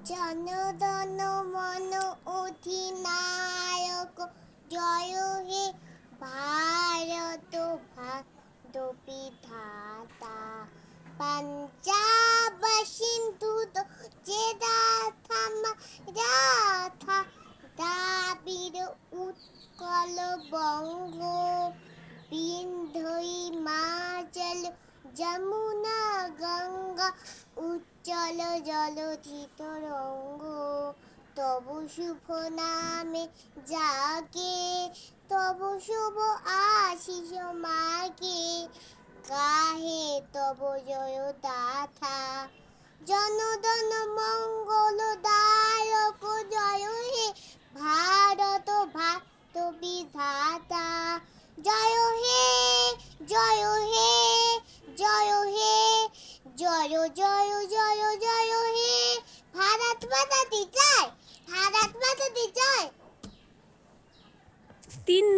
জনগণ মন অধিনায়ক জয় হে ভারত ভাগ্য বিধাতা পাঞ্জাব সিন্ধু চেরাথামা রাথা দ্রাবিড় উৎকল বঙ্গ বিন্ধ্য হিমাচল যমুনা গঙ্গা উজ্জ্বল জলধি তরঙ্গ তবু শুভ নামে জাগে তবু শুভ আশিস মাগে গাহে তব জয় গাথা জনগণ মঙ্গল দায়ক জয় হে ভারত ভাগ্য বিধাতা জয় হে জয় হে জয় হে জয় জয় জয় জয় হে ভারত মাতা কি জয় ভারত মাতা কি জয় 3